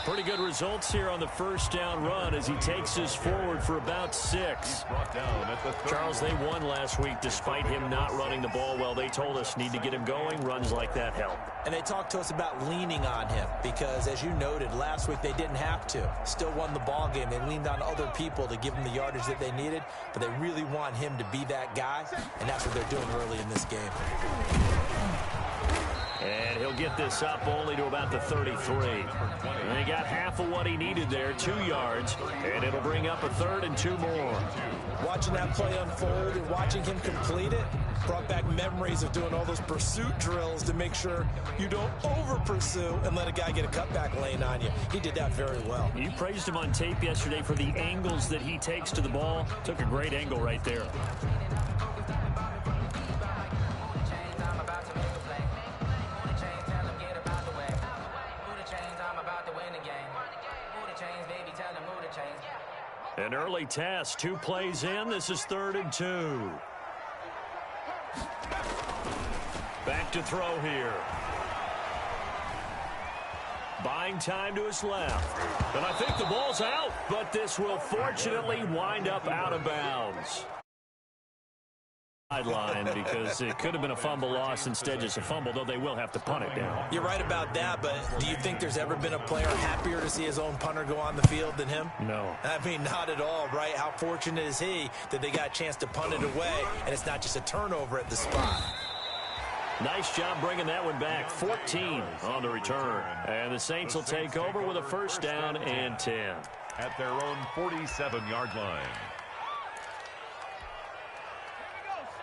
Pretty good results here on the first down run as he takes us forward for about 6. Charles, they won last week despite him not running the ball well. They told us need to get him going. Runs like that help. And they talked to us about leaning on him because, as you noted, last week they didn't have to. Still won the ball game. They leaned on other people to give them the yardage that they needed, but they really want him to be that guy, and that's what they're doing early in this game. And he'll get this up only to about the 33. And he got half of what he needed there, 2 yards, and it'll bring up a 3rd and 2 more. Watching that play unfold and watching him complete it brought back memories of doing all those pursuit drills to make sure you don't over-pursue and let a guy get a cutback lane on you. He did that very well. You praised him on tape yesterday for the angles that he takes to the ball. Took a great angle right there. An early test, 2 plays in. This is 3rd and 2. Back to throw here. Buying time to his left. And I think the ball's out, but this will fortunately wind up out of bounds. Sideline because it could have been a fumble loss, instead just a fumble, though they will have to punt it down. You're right about that, but do you think there's ever been a player happier to see his own punter go on the field than him? No. I mean, not at all, right? How fortunate is he that they got a chance to punt it away, and it's not just a turnover at the spot. Nice job bringing that one back. 14 on the return. And the Saints will take over with a 1st down and 10. At their own 47-yard line.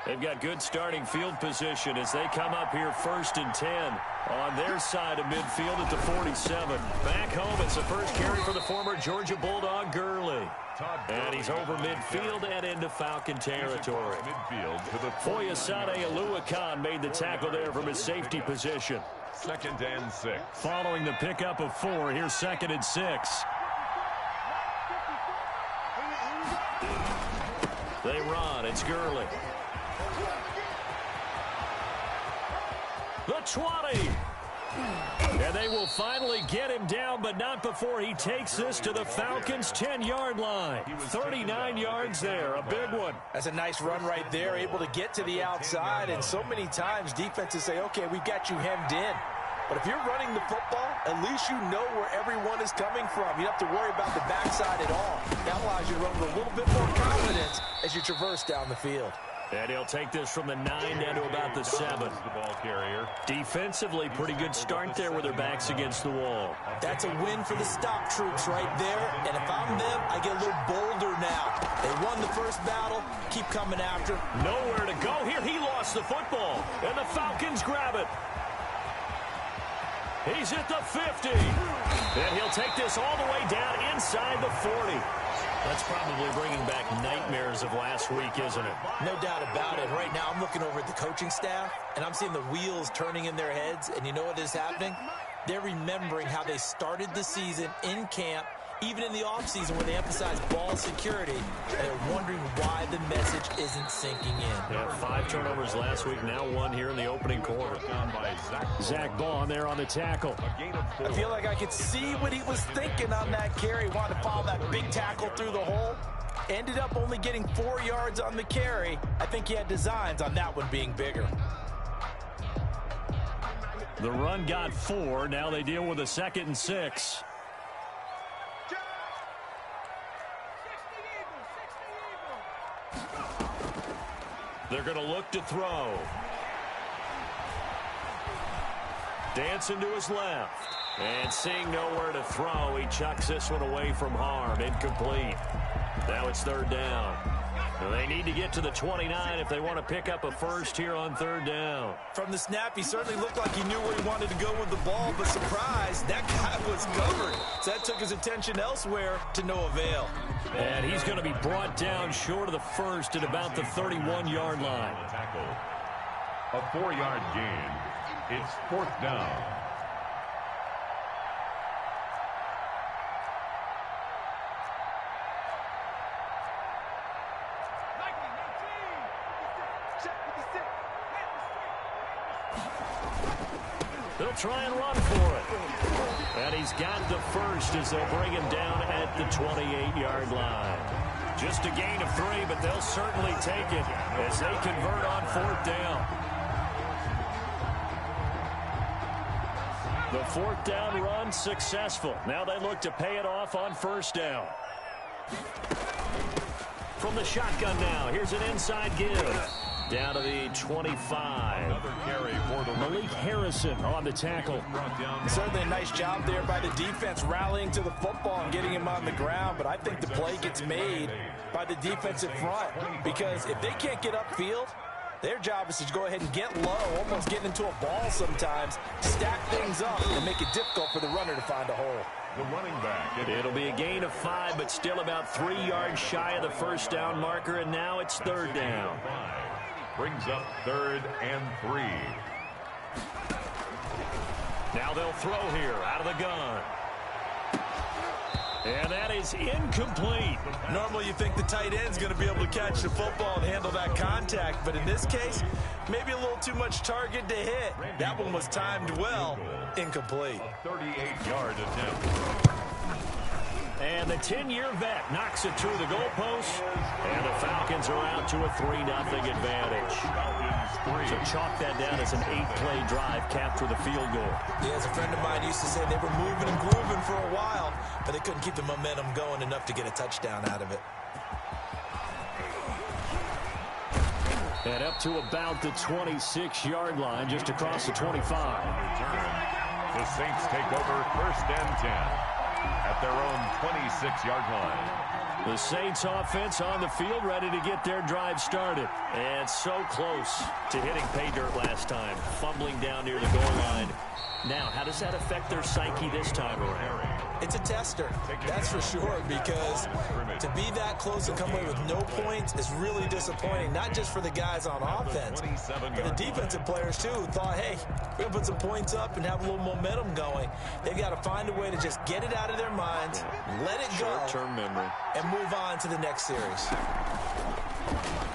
They've got good starting field position as they come up here 1st and 10 on their side of midfield at the 47. Back home, it's the first carry for the former Georgia Bulldog, Gurley. And he's over midfield and into Falcon territory. Foyesade Oluwakan made the tackle there from his safety position. 2nd and 6. Following the pickup of 4, here's 2nd and 6. They run. It's Gurley. The 20. And they will finally get him down, but not before he takes this to the Falcons' 10-yard line. 39 yards there, a big one. That's a nice run right there, able to get to the outside, and so many times defenses say, okay, we've got you hemmed in. But if you're running the football, at least you know where everyone is coming from. You don't have to worry about the backside at all. That allows you to run with a little bit more confidence as you traverse down the field. And he'll take this from the 9 down to about the 7. The ball carrier. Defensively, pretty good start there with their backs against the wall. That's a win for the stop troops right there. And if I'm them, I get a little bolder now. They won the first battle. Keep coming after. Nowhere to go here. He lost the football. And the Falcons grab it. He's at the 50. And he'll take this all the way down inside the 40. That's probably bringing back nightmares of last week, isn't it? No doubt about it. Right now, I'm looking over at the coaching staff, and I'm seeing the wheels turning in their heads. And you know what is happening? They're remembering how they started the season in camp, even in the offseason where they emphasized ball security, and they're wondering why the message isn't sinking in. Yeah, 5 turnovers last week, now 1 here in the opening quarter. Zach Baun there on the tackle. I feel like I could see what he was thinking on that carry. Wanted to follow that big tackle through the hole. Ended up only getting 4 yards on the carry. I think he had designs on that one being bigger. The run got 4. Now they deal with a 2nd and 6. They're going to look to throw. Dancing to his left. And seeing nowhere to throw, he chucks this one away from harm. Incomplete. Now it's 3rd down. They need to get to the 29 if they want to pick up a first here on 3rd down. From the snap, he certainly looked like he knew where he wanted to go with the ball, but surprise, that guy was covered. So that took his attention elsewhere to no avail. And he's going to be brought down short of the first at about the 31-yard line. A 4-yard gain. It's 4th down. They'll try and run for it. And he's got the first as they'll bring him down at the 28-yard line. Just a gain of 3, but they'll certainly take it as they convert on 4th down. The 4th down run successful. Now they look to pay it off on 1st down. From the shotgun now, here's an inside give. Down to the 25. Another carry for the Malik Harrison on the tackle. Certainly a nice job there by the defense rallying to the football and getting him on the ground, but I think the play gets made by the defensive front because if they can't get upfield, their job is to go ahead and get low, almost get into a ball sometimes, stack things up, and make it difficult for the runner to find a hole. The running back. It'll be a gain of 5, but still about 3 yards shy of the 1st down marker, and now it's 3rd down. Brings up 3rd and 3. Now they'll throw here out of the gun. And that is incomplete. Normally you think the tight end's going to be able to catch the football and handle that contact, but in this case, maybe a little too much target to hit. That one was timed well. Incomplete. A 38-yard attempt. And the 10-year vet knocks it through the goalpost. And the Falcons are out to a 3-0 advantage. So chalk that down as an 8-play drive, capture the field goal. Yeah, as a friend of mine used to say, they were moving and grooving for a while, but they couldn't keep the momentum going enough to get a touchdown out of it. And up to about the 26-yard line, just across the 25. The Saints take over 1st and 10. At their own 26-yard line. The Saints offense on the field ready to get their drive started. And so close to hitting pay dirt last time. Fumbling down near the goal line. Now, how does that affect their psyche this time around? It's a tester, that's for sure, because to be that close and come away with no points is really disappointing, not just for the guys on offense, but the defensive players, too, who thought, hey, we're going to put some points up and have a little momentum going. They've got to find a way to just get it out of their minds, let it go, short-term memory, and move on to the next series.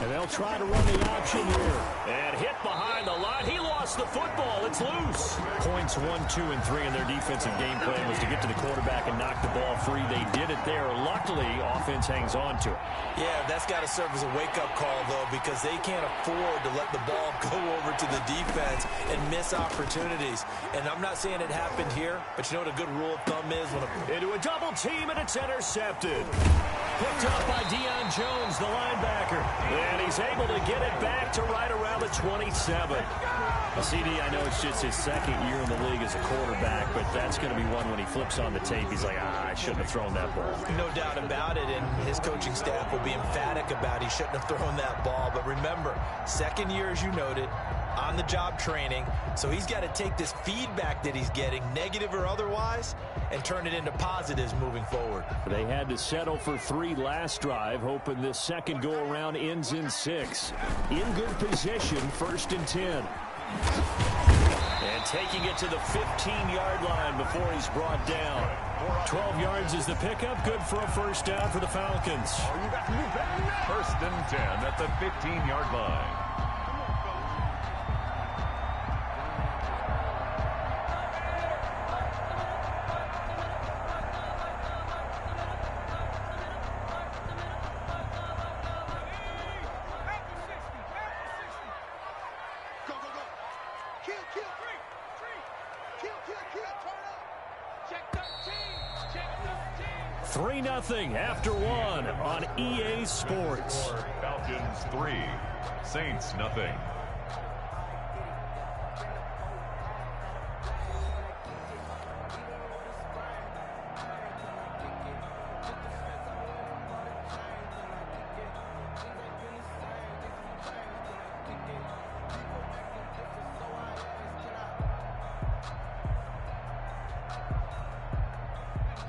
And they'll try to run the option here. And hit behind the line. He lost the football. It's loose. Points 1, 2, and 3 in their defensive game plan was to get to the quarterback and knock the ball free. They did it there. Luckily, offense hangs on to it. Yeah, that's got to serve as a wake-up call, though, because they can't afford to let the ball go over to the defense and miss opportunities. And I'm not saying it happened here, but you know what a good rule of thumb is? Into a double team, and it's intercepted. Picked up by Deion Jones, the linebacker. And he's able to get it back to right around the 27. CD, I know it's just his 2nd year in the league as a quarterback, but that's going to be one when he flips on the tape. He's like, I shouldn't have thrown that ball. No doubt about it, and his coaching staff will be emphatic about he shouldn't have thrown that ball. But remember, 2nd year, as you noted, on-the-job training, so he's got to take this feedback that he's getting, negative or otherwise, and turn it into positives moving forward. They had to settle for 3 last drive, hoping this second go-around ends in 6. In good position, 1st and 10. And taking it to the 15-yard line before he's brought down. 12 yards is the pickup, good for a 1st down for the Falcons. 1st and 10 at the 15-yard line. After 1 on EA Sports. Falcons 3, Saints nothing.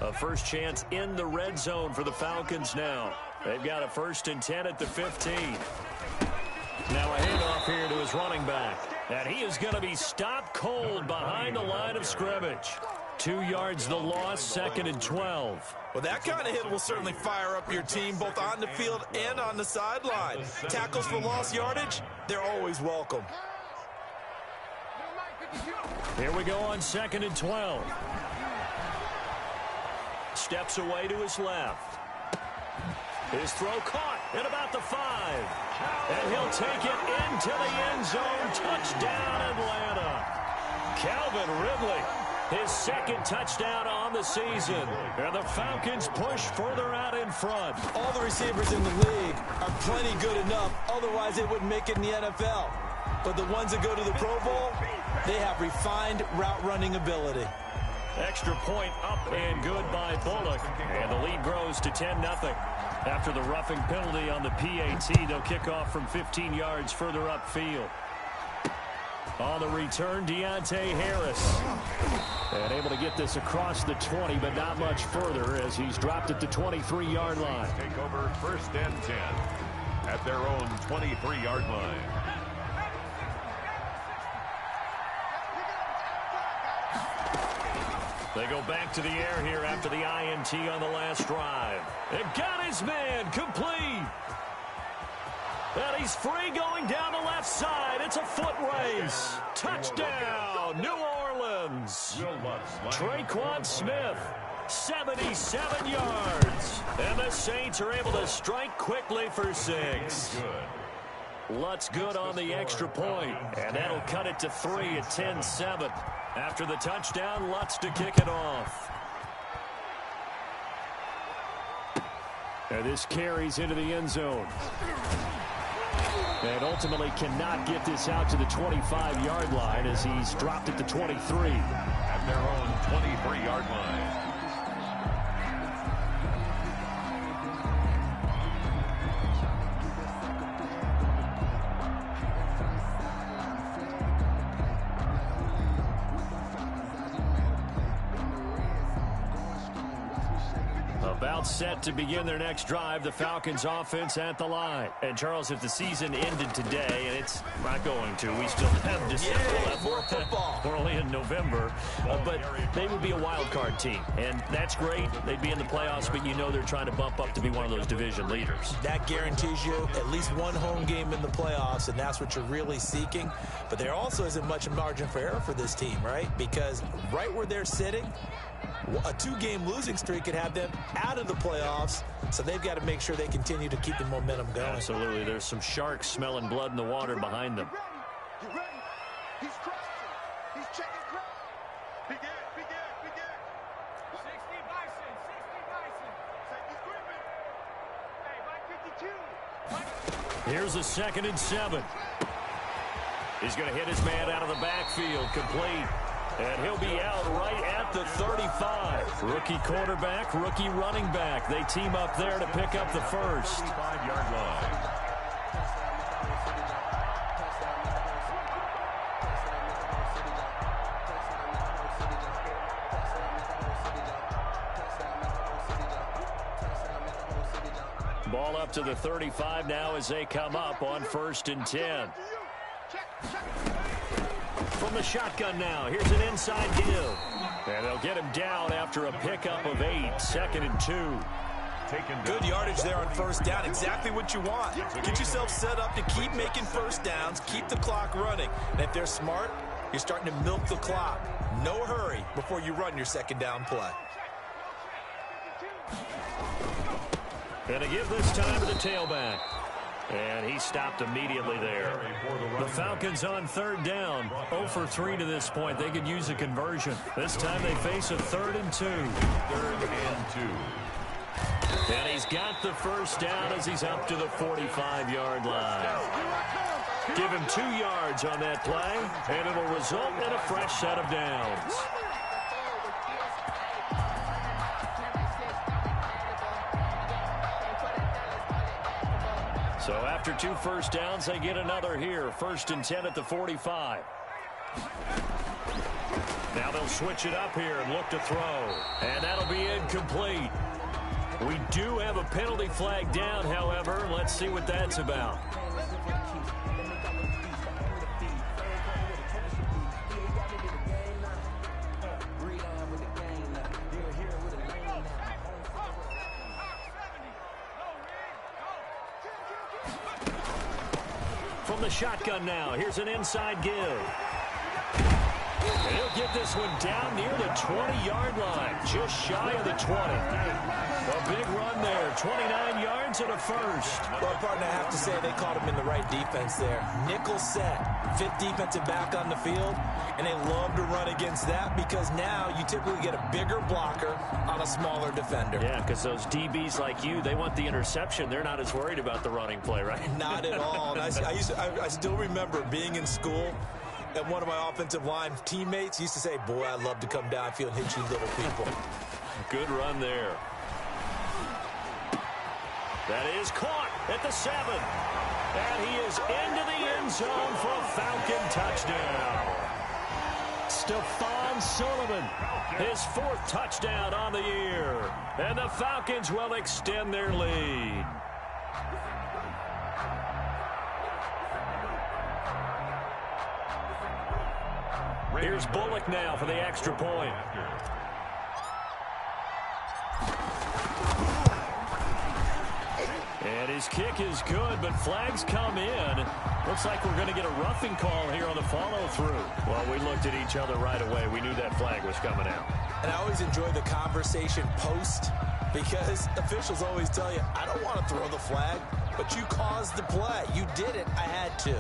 A first chance in the red zone for the Falcons now. They've got a 1st and 10 at the 15. Now a handoff here to his running back. And he is going to be stopped cold behind the line of scrimmage. 2 yards the loss, 2nd and 12. Well, that kind of hit will certainly fire up your team both on the field and on the sideline. Tackles for lost yardage, they're always welcome. Here we go on 2nd and 12. Steps away to his left. His throw caught at about the 5. And he'll take it into the end zone. Touchdown, Atlanta. Calvin Ridley, his 2nd touchdown on the season. And the Falcons push further out in front. All the receivers in the league are plenty good enough. Otherwise, they wouldn't make it in the NFL. But the ones that go to the Pro Bowl, they have refined route running ability. Extra point up and good by Bullock. And the lead grows to 10-0. After the roughing penalty on the PAT, they'll kick off from 15 yards further upfield. On the return, Deontay Harris. And able to get this across the 20, but not much further as he's dropped at the 23-yard line. Take over 1st and 10 at their own 23-yard line. They go back to the air here after the INT on the last drive. It got his man complete. And he's free going down the left side. It's a foot race. Touchdown, New Orleans. Traquan Smith, 77 yards. And the Saints are able to strike quickly for 6. Lutz good on the extra point. And that'll cut it to 3 at 10-7. After the touchdown, Lutz to kick it off. And this carries into the end zone. And ultimately cannot get this out to the 25-yard line as he's dropped at the 23. At their own 23-yard line. About set to begin their next drive, the Falcons offense at the line. And Charles, if the season ended today, and it's not going to, we still have December left. More football. We're only in November, but they would be a wild card team, and that's great. They'd be in the playoffs, but you know they're trying to bump up to be one of those division leaders. That guarantees you at least one home game in the playoffs, and that's what you're really seeking. But there also isn't much margin for error for this team, right? Because right where they're sitting, a 2-game losing streak could have them out of the playoffs, so they've got to make sure they continue to keep the momentum going. Absolutely. There's some sharks smelling blood in the water behind them. You ready? He's crossing. He's checking cross. Begin. 60 Bison. Safety's gripping. Hey, Mike 52. Here's a 2nd and 7. He's going to hit his man out of the backfield, complete. And he'll be out right at the 35. Rookie quarterback, rookie running back. They team up there to pick up the first. 5-yard line. Ball up to the 35 now as they come up on 1st and 10. From the shotgun now, here's an inside give. And they'll get him down after a pickup of 8, 2nd and 2. Good yardage there on 1st down, exactly what you want. Get yourself set up to keep making 1st downs, keep the clock running. And if they're smart, you're starting to milk the clock. No hurry before you run your 2nd down play. And a give this time to the tailback. And he stopped immediately there. The Falcons on 3rd down. 0 for 3 to this point. They could use a conversion. This time they face a 3rd and 2. 3rd and 2. And he's got the 1st down as he's up to the 45-yard line. Give him 2 yards on that play, and it'll result in a fresh set of downs. So after 2 1st downs, they get another here. 1st and 10 at the 45. Now they'll switch it up here and look to throw. And that'll be incomplete. We do have a penalty flag down, however. Let's see what that's about. From the shotgun now, here's an inside give. And he'll get this one down near the 20-yard line, just shy of the 20. A big run there, 29 yards and a first. Well, partner, I have to say they caught him in the right defense there. Nickel set, fifth defensive back on the field, and they love to run against that because now you typically get a bigger blocker on a smaller defender. Yeah, because those DBs like you, they want the interception. They're not as worried about the running play, right? Not at all. And I still remember being in school, and one of my offensive line teammates used to say, boy, I'd love to come downfield and hit you little people. Good run there. That is caught at the 7. And he is into the end zone for a Falcon touchdown. Stephon Sullivan, his 4th touchdown on the year. And the Falcons will extend their lead. Here's Bullock now for the extra point. And his kick is good, but flags come in. Looks like we're going to get a roughing call here on the follow-through. Well, we looked at each other right away. We knew that flag was coming out. And I always enjoy the conversation post because officials always tell you, I don't want to throw the flag, but you caused the play. You did it. I had to.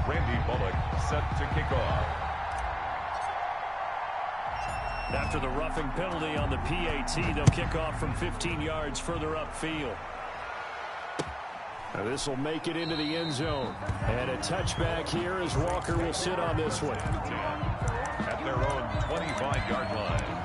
Randy Bullock set to kick off. After the roughing penalty on the PAT, they'll kick off from 15 yards further upfield. Now this will make it into the end zone. And a touchback here as Walker will sit on this one. At their own 25-yard line.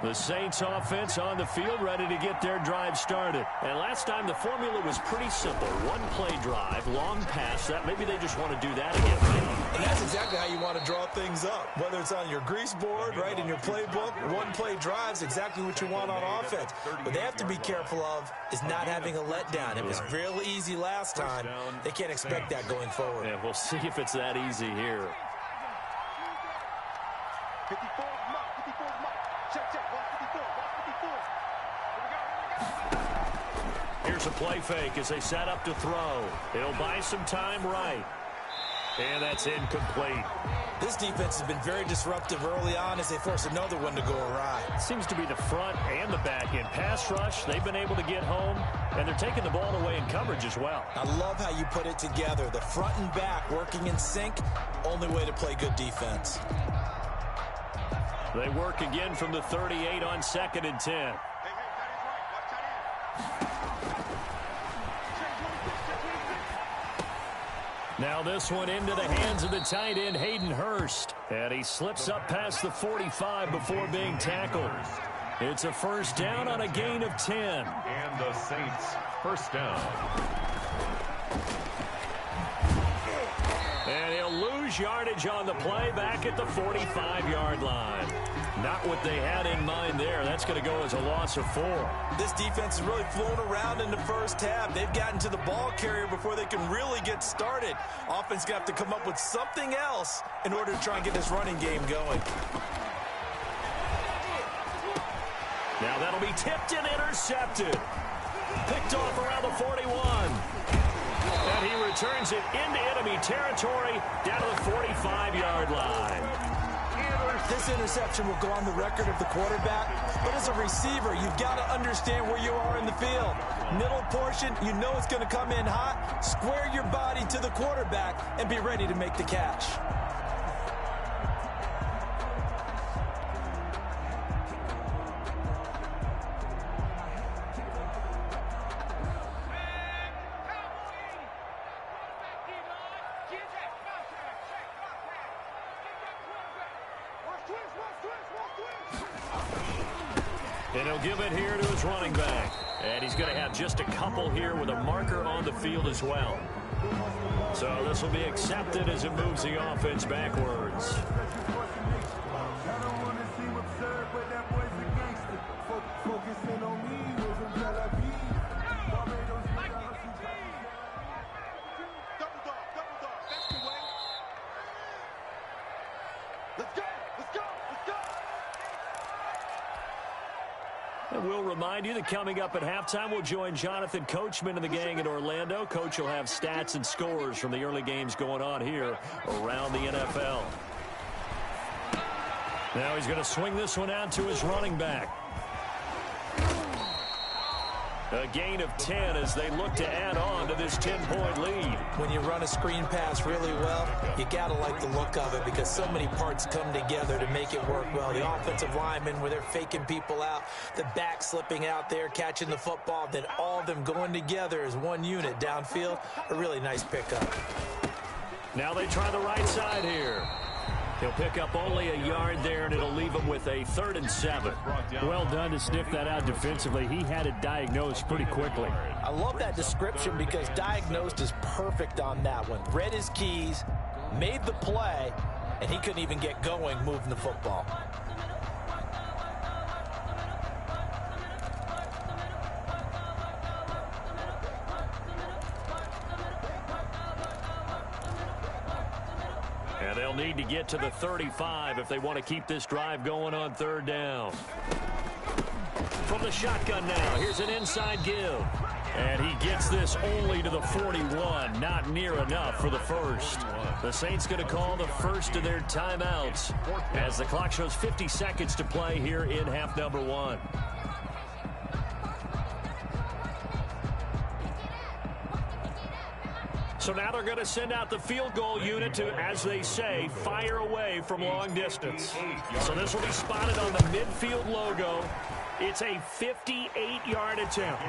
The Saints offense on the field ready to get their drive started. And last time the formula was pretty simple. One play drive, long pass. That maybe they just want to do that again, right? And that's exactly how you want to draw things up. Whether it's on your grease board, right, in your playbook, one play drive's exactly what you want on offense. What they have to be careful of is not having a letdown. It was real easy last time. They can't expect that going forward. Yeah, we'll see if it's that easy here. 54 mark, 54 mark. Check, check, 154, 154. Here's a play fake as they set up to throw. It'll buy some time right. And that's incomplete. This defense has been very disruptive early on as they force another one to go awry. It seems to be the front and the back end. Pass rush, they've been able to get home, and they're taking the ball away in coverage as well. I love how you put it together. The front and back working in sync, only way to play good defense. They work again from the 38 on 2nd and 10. Now this one into the hands of the tight end, Hayden Hurst. And he slips up past the 45 before being tackled. It's a first down on a gain of 10. And the Saints first down. And he'll lose yardage on the play back at the 45-yard line. Not what they had in mind there. That's going to go as a loss of 4. This defense has really flown around in the first half. They've gotten to the ball carrier before they can really get started. Offense going to have to come up with something else in order to try and get this running game going. Now that'll be tipped and intercepted. Picked off around the 41. And he returns it into enemy territory down to the 45-yard line. This interception will go on the record of the quarterback, but as a receiver, you've got to understand where you are in the field. Middle portion, you know it's going to come in hot. Square your body to the quarterback and be ready to make the catch. And he'll give it here to his running back. And he's going to have just a couple here with a marker on the field as well. So this will be accepted as it moves the offense backwards. And we'll remind you that coming up at halftime, we'll join Jonathan Coachman and the gang in Orlando. Coach will have stats and scores from the early games going on here around the NFL. Now he's going to swing this one out to his running back. A gain of 10 as they look to add on to this 10-point lead. When you run a screen pass really well, you got to like the look of it because so many parts come together to make it work well. The offensive linemen, where they're faking people out, the back slipping out there, catching the football, then all of them going together as one unit downfield. A really nice pickup. Now they try the right side here. He'll pick up only a yard there, and it'll leave him with a 3rd and 7. Well done to sniff that out defensively. He had it diagnosed pretty quickly. I love that description because diagnosed is perfect on that one. Read his keys, made the play, and he couldn't even get going moving the football. And they'll need to get to the 35 if they want to keep this drive going on 3rd down. From the shotgun now, here's an inside give. And he gets this only to the 41, not near enough for the first. The Saints going to call the first of their timeouts as the clock shows 50 seconds to play here in half number 1. So now they're going to send out the field goal unit to, as they say, fire away from long distance. So this will be spotted on the midfield logo. It's a 58-yard attempt.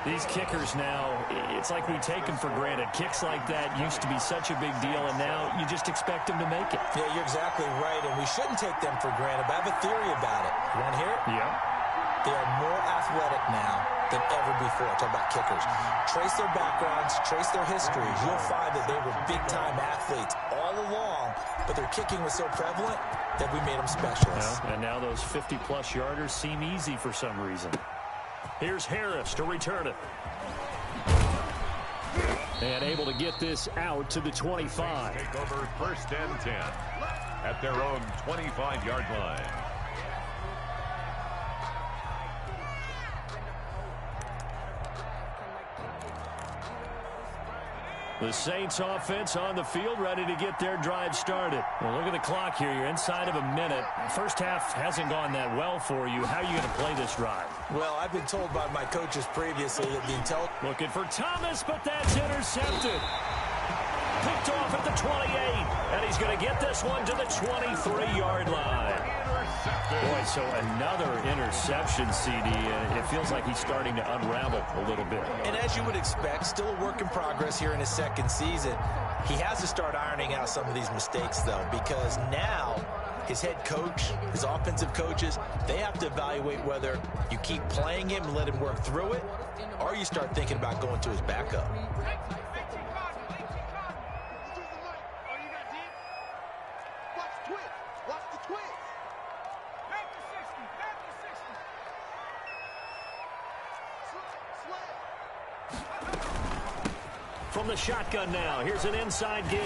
These kickers now, it's like we take them for granted. Kicks like that used to be such a big deal, and now you just expect them to make it. Yeah, you're exactly right, and we shouldn't take them for granted, but I have a theory about it. You want to hear it? Yeah. They are more athletic now than ever before. Talk about kickers. Trace their backgrounds, trace their histories. You'll find that they were big-time athletes all along, but their kicking was so prevalent that we made them specialists. Yeah, and now those 50-plus yarders seem easy for some reason. Here's Harris to return it. And able to get this out to the 25. Take over 1st and 10 at their own 25-yard line. The Saints offense on the field, ready to get their drive started. Well, look at the clock here. You're inside of a minute. First half hasn't gone that well for you. How are you going to play this drive? Well, I've been told by my coaches previously that the intelligence... Looking for Thomas, but that's intercepted. Picked off at the 28, and he's going to get this one to the 23-yard line. Boy, so another interception, CD. It feels like he's starting to unravel a little bit. And as you would expect, still a work in progress here in his 2nd season. He has to start ironing out some of these mistakes, though, because now his head coach, his offensive coaches, they have to evaluate whether you keep playing him and let him work through it, or you start thinking about going to his backup. From the shotgun now, here's an inside give.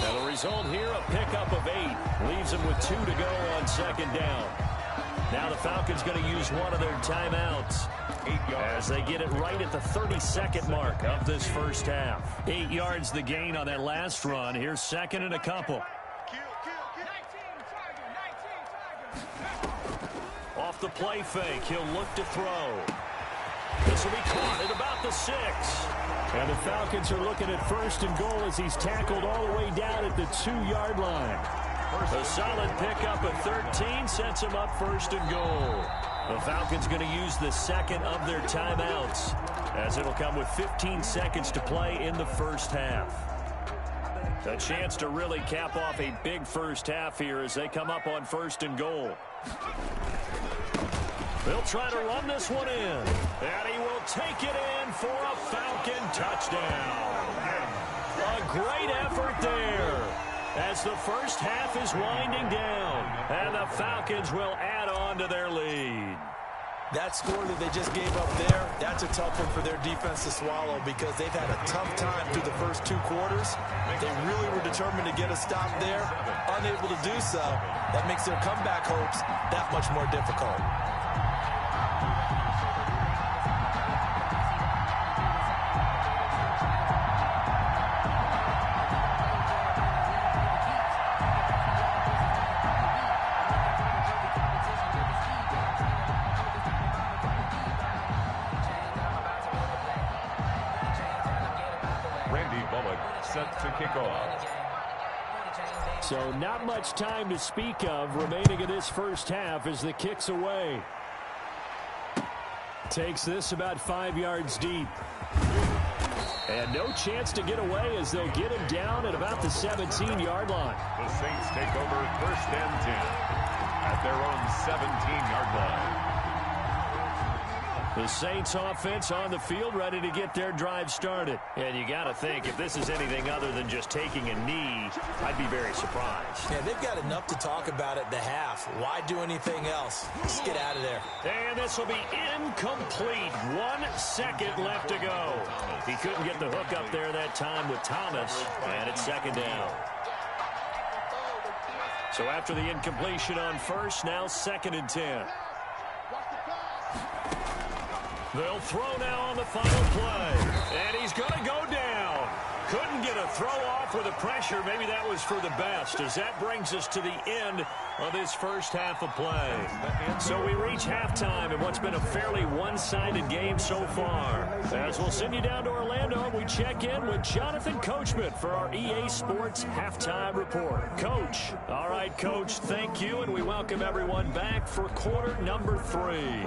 And the result here, a pickup of 8. Leaves them with 2 to go on 2nd down. Now the Falcons going to use one of their timeouts as they get it right at the 32nd mark of this first half. 8 yards the gain on that last run. Here's 2nd and a couple. Off the play fake, he'll look to throw. This will be caught at about the 6. And the Falcons are looking at 1st and goal as he's tackled all the way down at the 2-yard line. A solid pickup at 13 sets him up 1st and goal. The Falcons going to use the 2nd of their timeouts as it'll come with 15 seconds to play in the first half. A chance to really cap off a big first half here as they come up on 1st and goal. They'll try to run this one in. And he will take it in for a Falcon touchdown. A great effort there as the first half is winding down. And the Falcons will add on to their lead. That score that they just gave up there, that's a tough one for their defense to swallow because they've had a tough time through the first 2 quarters. They really were determined to get a stop there, unable to do so. That makes their comeback hopes that much more difficult. Set to kick off. So not much time to speak of remaining in this first half as the kick's away. Takes this about 5 yards deep. And no chance to get away as they'll get him down at about the 17-yard line. The Saints take over 1st and 10 at their own 17-yard line. The Saints offense on the field ready to get their drive started. And you got to think, if this is anything other than just taking a knee, I'd be very surprised. Yeah, they've got enough to talk about at the half. Why do anything else? Just get out of there. And this will be incomplete. 1 second left to go. He couldn't get the hook up there that time with Thomas, and it's 2nd down. So after the incompletion on first, now 2nd and 10. They'll throw now on the final play. And he's going to go down. Couldn't get a throw off with the pressure. Maybe that was for the best, as that brings us to the end of this first half of play. So we reach halftime in what's been a fairly one-sided game so far. As we'll send you down to Orlando, we check in with Jonathan Coachman for our EA Sports Halftime Report. Coach. All right, Coach, thank you, and we welcome everyone back for quarter number 3.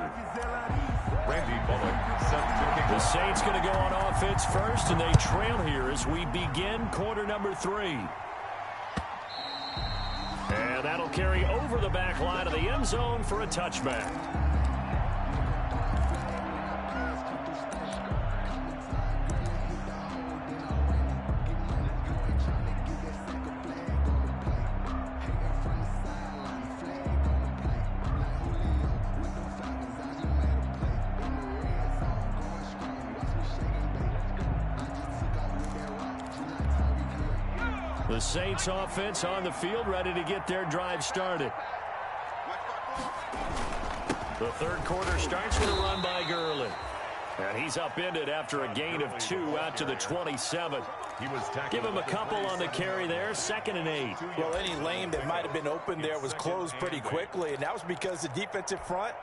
Randy Bullock set to kick off. The Saints going to go on offense first, and they trail here as we begin quarter number 3. And that'll carry over the back line of the end zone for a touchback. The Saints offense on the field ready to get their drive started. The 3rd quarter starts with a run by Gurley. And he's upended after a gain of 2 out to the 27. Give him a couple on the carry there, 2nd and 8. Well, any lane that might have been open there was closed pretty quickly, and that was because the defensive front,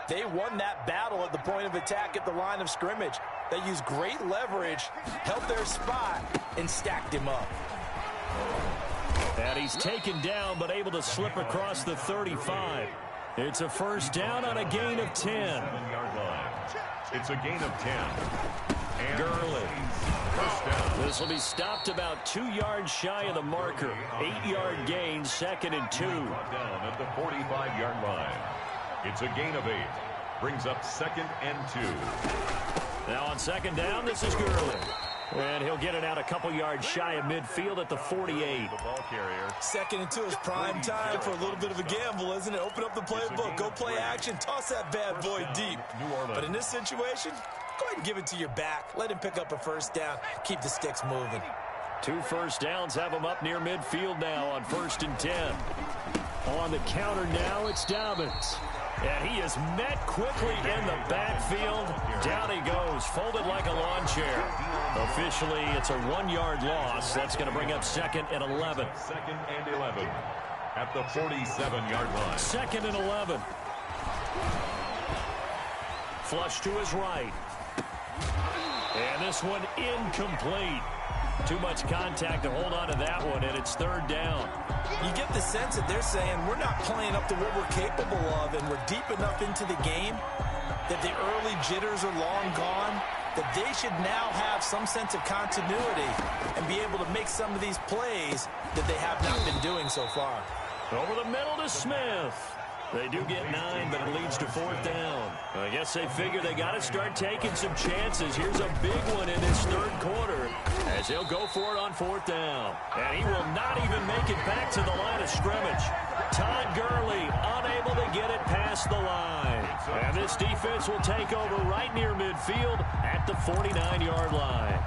they won that battle at the point of attack at the line of scrimmage. They used great leverage, held their spot, and stacked him up. And he's taken down, but able to slip across the 35. It's a 1st down on a gain of 10. It's a gain of 10. And Gurley. 1st down. This will be stopped about 2 yards shy of the marker. 8-yard gain, 2nd and 2. Down at the 45-yard line. It's a gain of 8. Brings up 2nd and 2. Now on 2nd down, this is Gurley. And he'll get it out a couple yards shy of midfield at the 48. The ball carrier. 2nd and 2 is prime time for a little bit of a gamble, isn't it? Open up the playbook, go play action, toss that bad boy deep. But in this situation, go ahead and give it to your back. Let him pick up a 1st down. Keep the sticks moving. 2 1st downs have him up near midfield now on 1st and 10. On the counter now, it's Dobbins. And he is met quickly in the backfield. Down he goes, folded like a lawn chair. Officially, it's a 1-yard loss. That's going to bring up 2nd and 11. 2nd and 11 at the 47-yard line. 2nd and 11. Flush to his right. And this one incomplete. Too much contact to hold on to that one, and it's 3rd down. You get the sense that they're saying we're not playing up to what we're capable of, and we're deep enough into the game that the early jitters are long gone, that they should now have some sense of continuity and be able to make some of these plays that they have not been doing so far. Over the middle to Smith. They do get 9, but it leads to 4th down. I guess they figure they got to start taking some chances. Here's a big one in this 3rd quarter as he'll go for it on 4th down. And he will not even make it back to the line of scrimmage. Todd Gurley unable will they get it past the line? And this defense will take over right near midfield at the 49-yard line.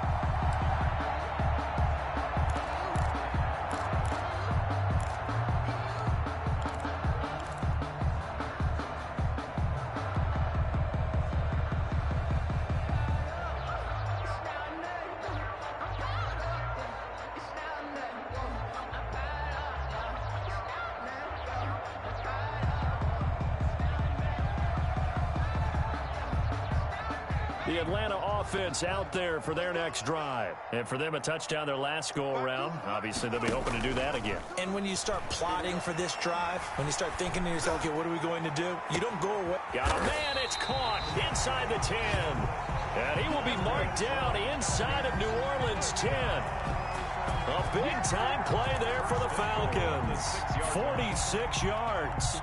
The Atlanta offense out there for their next drive. And for them, a touchdown their last go-around. Obviously, they'll be hoping to do that again. And when you start plotting for this drive, when you start thinking to yourself, okay, what are we going to do? You don't go away. Got a man, it's caught inside the 10. And he will be marked down inside of New Orleans 10. A big-time play there for the Falcons. 46 yards.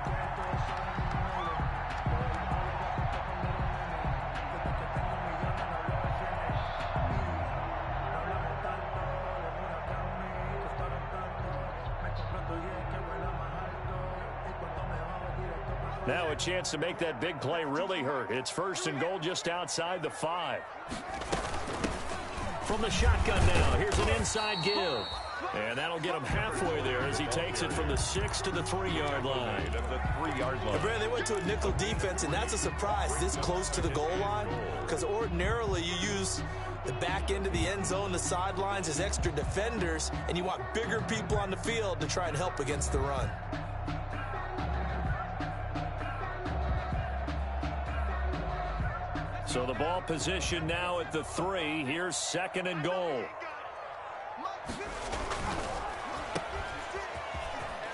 Now a chance to make that big play really hurt. It's 1st and goal just outside the 5. From the shotgun now, here's an inside give. And that'll get him halfway there as he takes it from the 6 to the 3-yard line. Brad, they went to a nickel defense, and that's a surprise this close to the goal line, because ordinarily you use the back end of the end zone, the sidelines as extra defenders, and you want bigger people on the field to try and help against the run. So the ball position now at the 3. Here's 2nd and goal.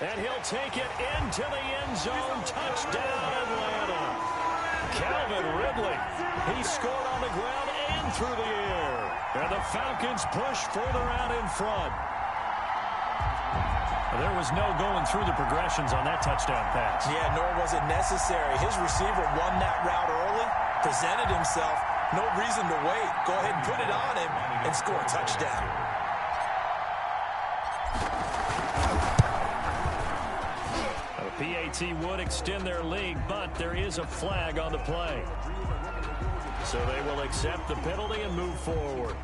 And he'll take it into the end zone. Touchdown, Atlanta. Calvin Ridley. He scored on the ground and through the air. And the Falcons push further out in front. There was no going through the progressions on that touchdown pass. Yeah, nor was it necessary. His receiver won that route early, presented himself, no reason to wait. Go ahead and put it on him and score a touchdown. The PAT would extend their lead, but there is a flag on the play. So they will accept the penalty and move forward.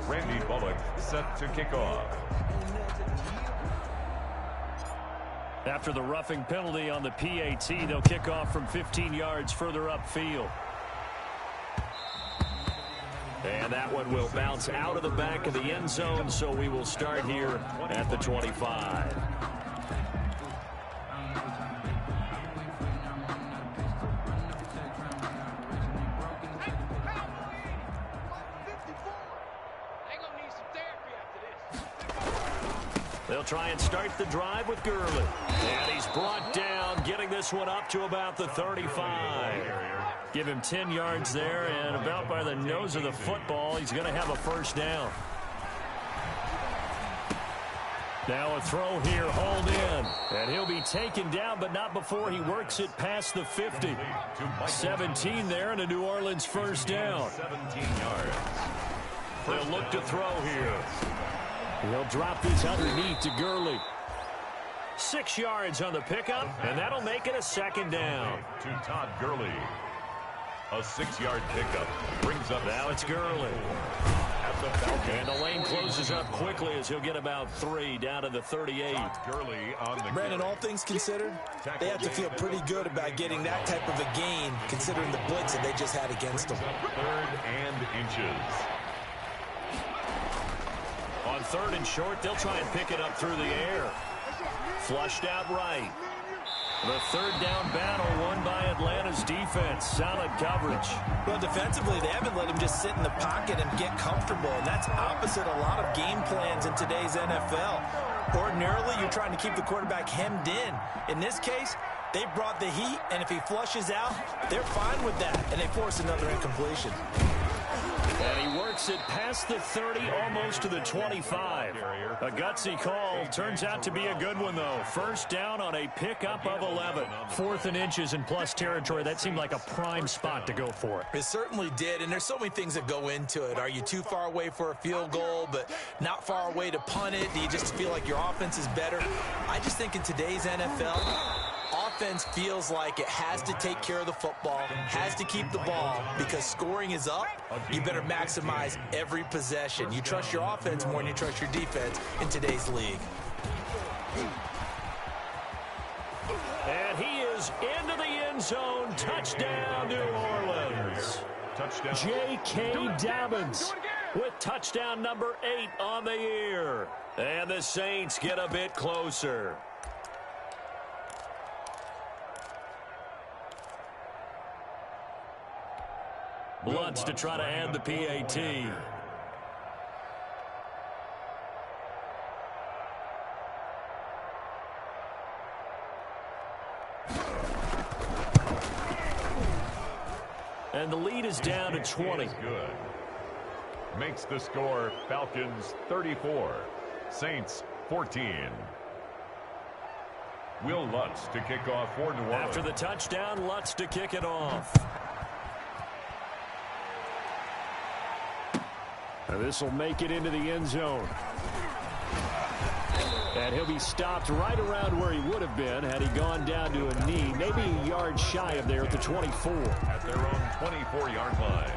Randy Bullock set to kick off. After the roughing penalty on the PAT, they'll kick off from 15 yards further upfield. And that one will bounce out of the back of the end zone, so we will start here at the 25. They'll try and start the drive with Gurley. And he's brought down, getting this one up to about the 35. Give him 10 yards there, and about by the nose of the football, he's going to have a first down. Now a throw here, hauled in. And he'll be taken down, but not before he works it past the 50. 17 there, and a New Orleans first down. 17 yards. They'll look to throw here. He'll drop this underneath to Gurley. 6 yards on the pickup, and that'll make it a second down. To Todd Gurley. A 6-yard pickup brings up. Now it's Gurley. And the lane closes up quickly as he'll get about 3 down to the 38. Gurley on the Brandon, all things considered, they have to feel pretty good about getting that type of a gain, considering the blitz that they just had against them. 3rd and inches. On 3rd and short, they'll try and pick it up through the air. Flushed out right. The 3rd down battle won by Atlanta's defense. Solid coverage. Well, defensively, they haven't let him just sit in the pocket and get comfortable, and that's opposite a lot of game plans in today's NFL. Ordinarily, you're trying to keep the quarterback hemmed in. In this case, they brought the heat, and if he flushes out, they're fine with that, and they force another incompletion. And he works it past the 30, almost to the 25. A gutsy call. Turns out to be a good one, though. First down on a pickup of 11. 4th and inches in plus territory. That seemed like a prime spot to go for it. It certainly did, and there's so many things that go into it. Are you too far away for a field goal, but not far away to punt it? Do you just feel like your offense is better? I just think in today's NFL, offense feels like it has to take care of the football, has to keep the ball, because scoring is up. You better maximize every possession. You trust your offense more than you trust your defense in today's league. And he is into the end zone. Touchdown, New Orleans. Touchdown. J.K. Dobbins with touchdown number 8 on the year. And the Saints get a bit closer. Lutz to try to add the PAT. And the lead is down to 20. Good. Makes the score Falcons 34, Saints 14. Will Lutz to kick off for New Orleans. After the touchdown, Lutz to kick it off. And this will make it into the end zone. And he'll be stopped right around where he would have been had he gone down to a knee, maybe a yard shy of there at the 24. At their own 24-yard line.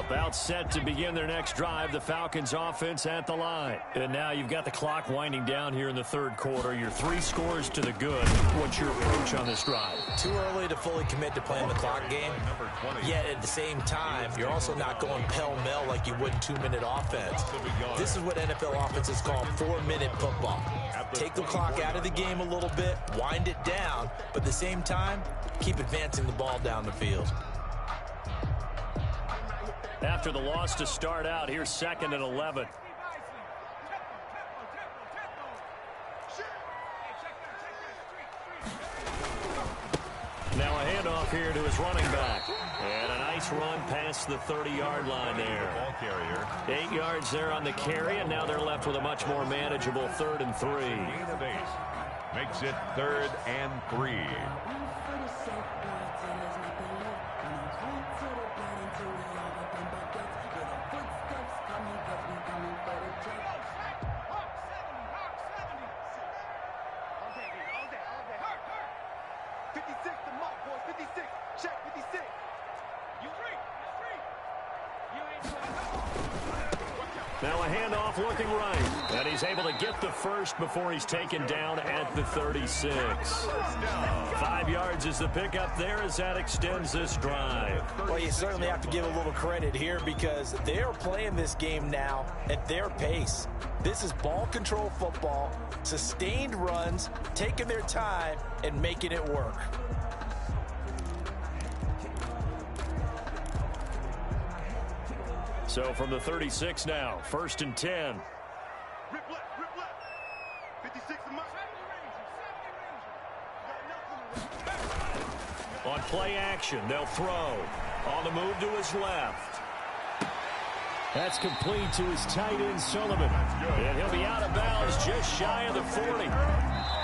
About set to begin their next drive, the Falcons offense at the line. And now you've got the clock winding down here in the third quarter. Your 3 scores to the good. What's your approach on this drive? Too early to fully commit to playing the clock game. Yet at the same time, you're also not going pell-mell like you would in 2-minute offense. This is what NFL offenses call 4-minute football. Take the clock out of the game a little bit, wind it down, but at the same time, keep advancing the ball down the field. After the loss to start out, here's 2nd and 11. Now a handoff here to his running back. And a nice run past the 30-yard line there. Ball carrier. 8 yards there on the carry, and now they're left with a much more manageable 3rd and 3. Makes it 3rd and 3. Now a handoff looking right. And he's able to get the first before he's taken down at the 36. 5 yards is the pickup there as that extends this drive. Well, you certainly have to give a little credit here because they're playing this game now at their pace. This is ball control football, sustained runs, taking their time, and making it work. So from the 36 now, 1st and 10. Rip left. 56 and On play action, they'll throw. On the move to his left. That's complete to his tight end, Sullivan. And he'll be out of bounds just shy of the 40.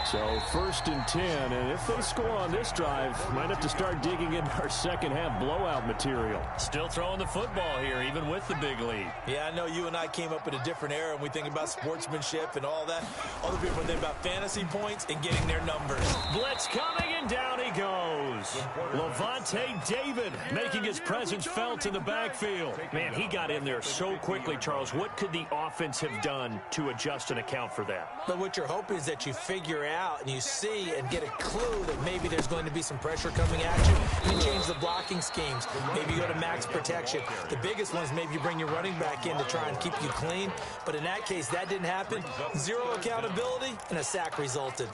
So 1st and 10, and if they score on this drive, might have to start digging into our second half blowout material. Still throwing the football here, even with the big lead. Yeah, I know you and I came up in a different era, and we think about sportsmanship and all that. Other people think about fantasy points and getting their numbers. Blitz coming, and down he goes. Lavonte David making his presence felt in the backfield. Man, he got in there so quickly, Charles. What could the offense have done to adjust and account for that? But what you're hoping is that you figure out and you see and get a clue that maybe there's going to be some pressure coming at you. You change the blocking schemes. Maybe you go to max protection. The biggest ones, maybe you bring your running back in to try and keep you clean. But in that case, that didn't happen. 0 accountability, and a sack resulted.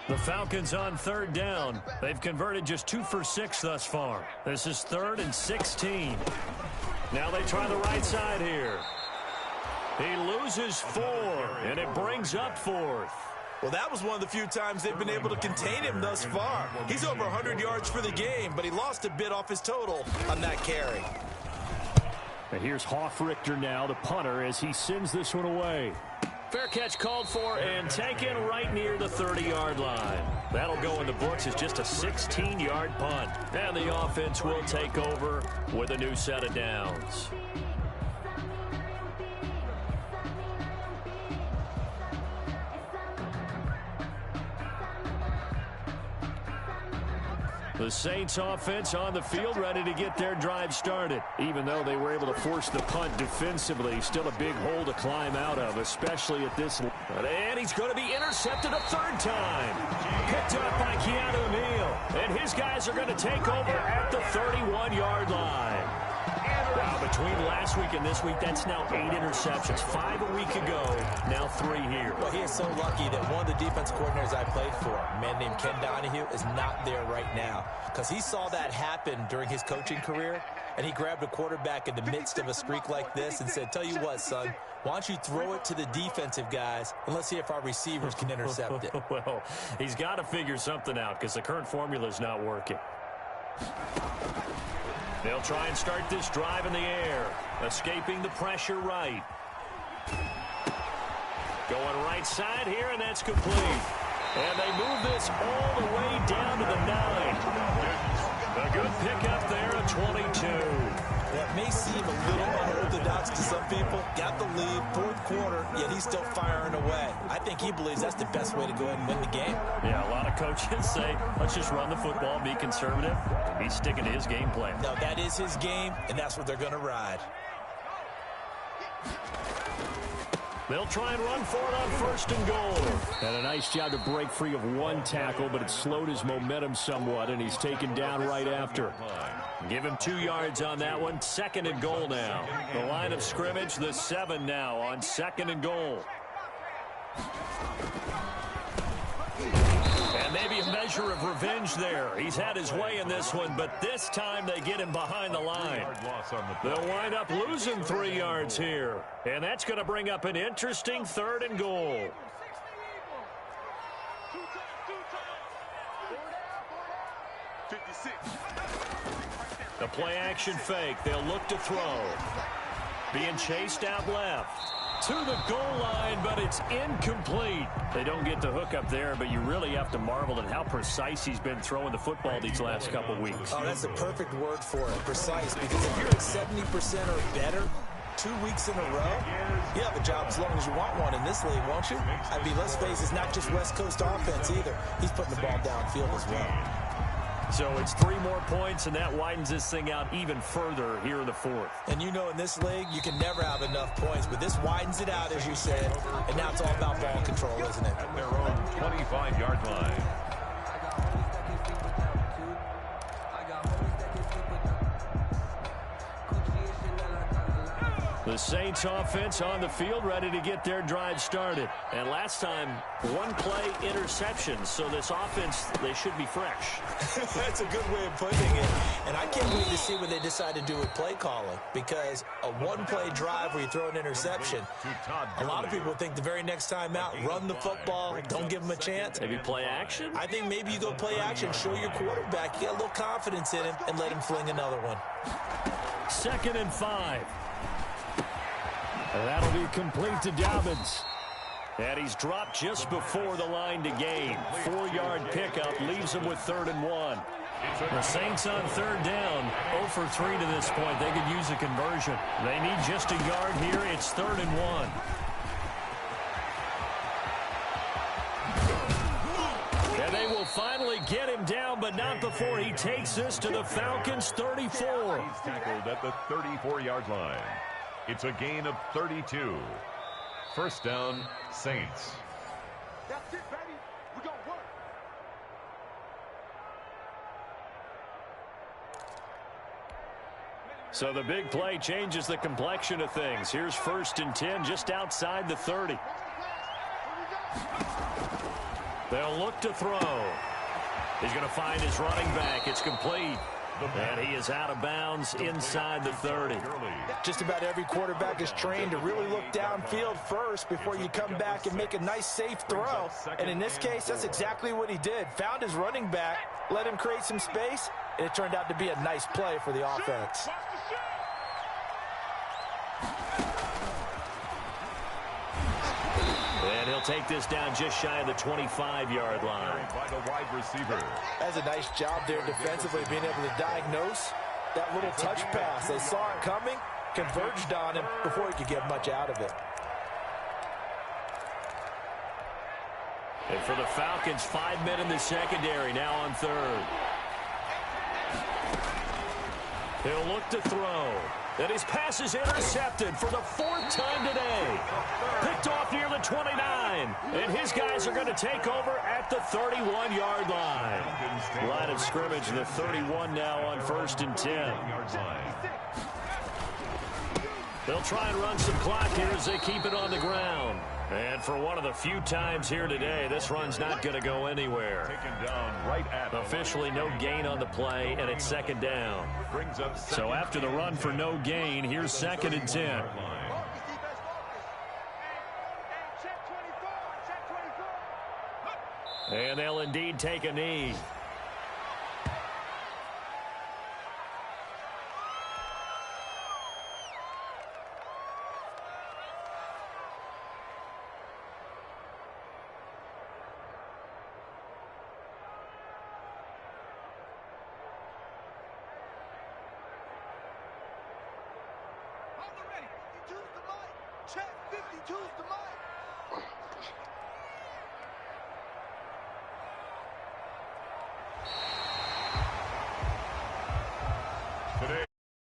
The Falcons on 3rd down. They've converted just 2 for 6 thus far. This is 3rd and 16. Now they try the right side here. He loses 4, and it brings up 4th. Well, that was one of the few times they've been able to contain him thus far. He's over 100 yards for the game, but he lost a bit off his total on that carry. And here's Hofrichter now, the punter, as he sends this one away. Fair catch called for and taken right near the 30-yard line. That'll go in the books as just a 16-yard punt. And the offense will take over with a new set of downs. The Saints offense on the field ready to get their drive started. Even though they were able to force the punt defensively, still a big hole to climb out of, especially at this. And he's going to be intercepted a third time. Picked up by Keanu Neal. And his guys are going to take over at the 31-yard line. Wow, between last week and this week, that's now 8 interceptions. 5 a week ago, now 3 here. Well, he is so lucky that one of the defense coordinators I played for, a man named Ken Donahue, is not there right now. Because he saw that happen during his coaching career, and he grabbed a quarterback in the midst of a streak like this and said, tell you what, son, why don't you throw it to the defensive guys, and let's see if our receivers can intercept it. Well, he's got to figure something out because the current formula is not working. They'll try and start this drive in the air. Escaping the pressure right. Going right side here, and that's complete. And they move this all the way down to the 9. A good pickup there at 22. That may seem a little unorthodox to some people. Got the lead, fourth quarter, yet he's still firing away. I think he believes that's the best way to go ahead and win the game. Yeah, a lot of coaches say, let's just run the football, be conservative. He's sticking to his game plan. No, that is his game, and that's what they're going to ride. They'll try and run for it on 1st and goal. And a nice job to break free of one tackle, but it slowed his momentum somewhat, and he's taken down right after. Give him 2 yards on that one. 2nd and goal now. The line of scrimmage, the 7 now on 2nd and goal. And maybe a measure of revenge there. He's had his way in this one, but this time they get him behind the line. They'll wind up losing 3 yards here. And that's going to bring up an interesting 3rd and goal. The play-action fake. They'll look to throw. Being chased out left. To the goal line, but it's incomplete. They don't get the hook up there, but you really have to marvel at how precise he's been throwing the football these last couple weeks. Oh, that's the perfect word for it, precise, because if you're at 70% or better 2 weeks in a row, you have a job as long as you want one in this league, won't you? I mean, let's face it, it's not just West Coast offense either. He's putting the ball downfield as well. So it's 3 more points, and that widens this thing out even further here in the 4th. And you know in this league, you can never have enough points, but this widens it out, as you said, and now it's all about ball control, isn't it? At their own 25-yard line. The Saints offense on the field ready to get their drive started. And last time, 1 play interception. So this offense, they should be fresh. That's a good way of putting it. And I can't wait to see what they decide to do with play calling. Because a 1-play drive where you throw an interception, a lot of people think the very next time out, run the football, don't give them a chance. Maybe play action? I think maybe you go play action, show your quarterback, you get a little confidence in him, and let him fling another one. 2nd and 5. And that'll be complete to Dobbins. And he's dropped just before the line to gain. 4-yard pickup leaves him with 3rd and 1. The Saints on 3rd down, 0 for 3 to this point. They could use a conversion. They need just a yard here. It's 3rd and 1. And they will finally get him down, but not before he takes this to the Falcons' 34. He's tackled at the 34-yard line. It's a gain of 32. 1st down, Saints. That's it, baby. We're going to work. So the big play changes the complexion of things. Here's 1st and 10 just outside the 30. They'll look to throw. He's going to find his running back. It's complete. And he is out of bounds inside the 30. Just about every quarterback is trained to really look downfield first before you come back and make a nice, safe throw. And in this case, that's exactly what he did. Found his running back, let him create some space, and it turned out to be a nice play for the offense. And he'll take this down just shy of the 25-yard line. By the wide receiver. That's a nice job there defensively, being able to diagnose that little touch pass. They saw it coming, converged on him before he could get much out of it. And for the Falcons, 5 men in the secondary, now on third. He'll look to throw. And his pass is intercepted for the 4th time today. Picked off near the 29. And his guys are going to take over at the 31-yard line. Line of scrimmage, the 31 now on 1st and 10. They'll try and run some clock here as they keep it on the ground. And for one of the few times here today, this run's not going to go anywhere. Taken down right at Officially no gain on the play, and it's 2nd down. brings up So after the run for no gain, here's 2nd and 10. And they'll indeed take a knee. Check 52's the mic.